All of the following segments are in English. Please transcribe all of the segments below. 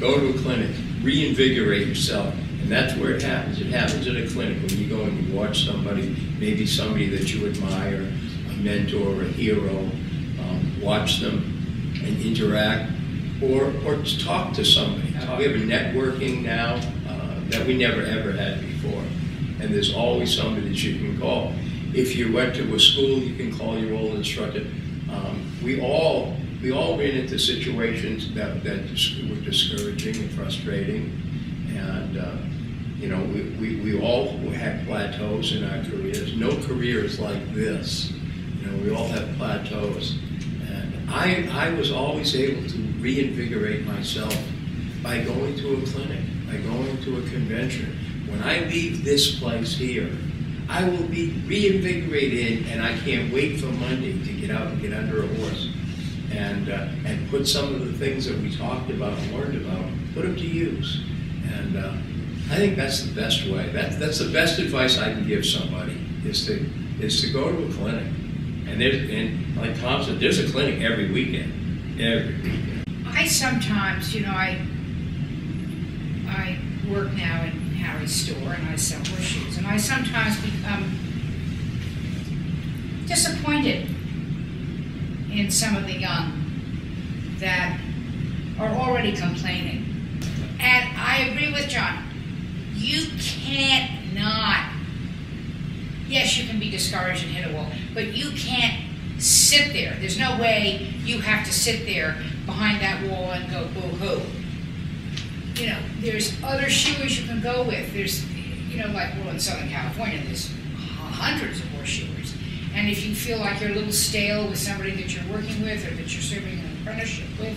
Go to a clinic, reinvigorate yourself, and that's where it happens. It happens at a clinic when you go and you watch somebody, maybe somebody that you admire, a mentor, a hero, watch them and interact, or talk to somebody. We have a networking now that we never ever had before, and there's always somebody that you can call. If you went to a school, you can call your old instructor. We all ran into situations that were discouraging and frustrating, and you know, we all had plateaus in our careers. No career is like this. You know, we all have plateaus, and I was always able to reinvigorate myself by going to a clinic, by going to a convention. When I leave this place here, I will be reinvigorated, and I can't wait for Monday to get out and get under a horse and put some of the things that we talked about and learned about, put them to use. And I think that's the best way. That's the best advice I can give somebody is to go to a clinic. And like Tom said, there's a clinic every weekend. Every weekend. I sometimes, you know, I work now in Harry's store and I sell horseshoes, and I sometimes become disappointed in some of the young that are already complaining. And I agree with John. You can't not, yes, you can be discouraged and hit a wall, but you can't sit there. There's no way you have to sit there behind that wall and go boo-hoo. You know, there's other shoers you can go with. There's, you know, like, well, in Southern California, there's hundreds of horseshoers. And if you feel like you're a little stale with somebody that you're working with or that you're serving an apprenticeship with,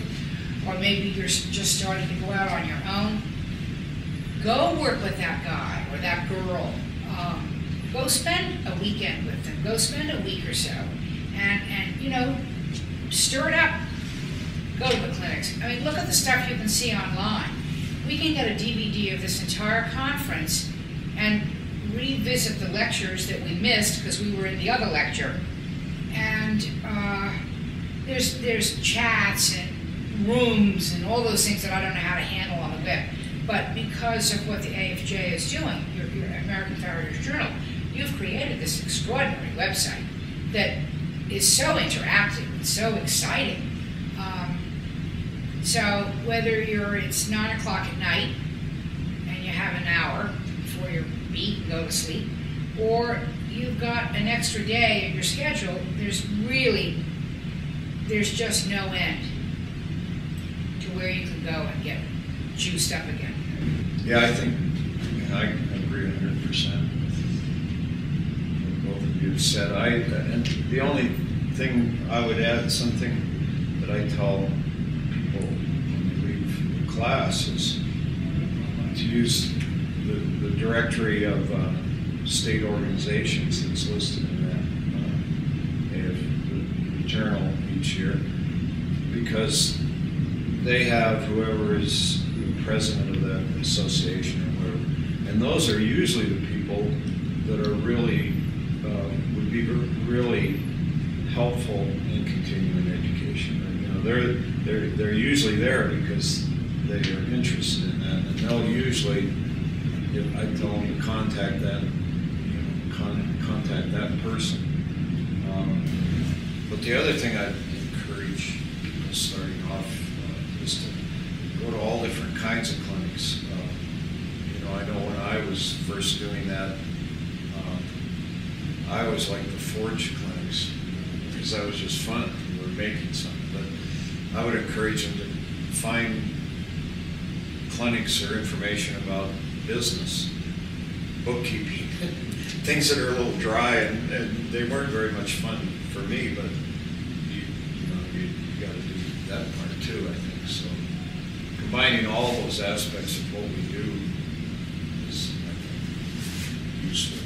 or maybe you're just starting to go out on your own, go work with that guy or that girl. Go spend a weekend with them. Go spend a week or so. And you know, stir it up. Go to the clinics. I mean, look at the stuff you can see online. We can get a DVD of this entire conference and revisit the lectures that we missed because we were in the other lecture. And there's chats and rooms and all those things that I don't know how to handle on the web. But because of what the AFJ is doing, your American Farriers Journal, you've created this extraordinary website that is so interactive and so exciting. So whether it's 9 o'clock at night and you have an hour before you eat and go to sleep, or you've got an extra day in your schedule, there's just no end to where you can go and get juiced up again. Yeah, I think I agree 100% with both of you said. And the only thing I would add, something that I tell people when they leave class, is to use the directory of state organizations that's listed in that the journal each year, because they have whoever is the president of that association or whatever, and those are usually the people that are really would be really helpful in continuing education. You know, they're usually there because they are interested in that, and they'll usually, I tell them to contact that, contact that person. But the other thing I'd encourage people starting off is to go to all different kinds of clinics. You know, I know when I was first doing that, I always liked the forge clinics because that was just fun. We were making something. But I would encourage them to find clinics or information about business, bookkeeping, things that are a little dry, and they weren't very much fun for me, but you got to do that part too, I think. So combining all those aspects of what we do is, I think, useful.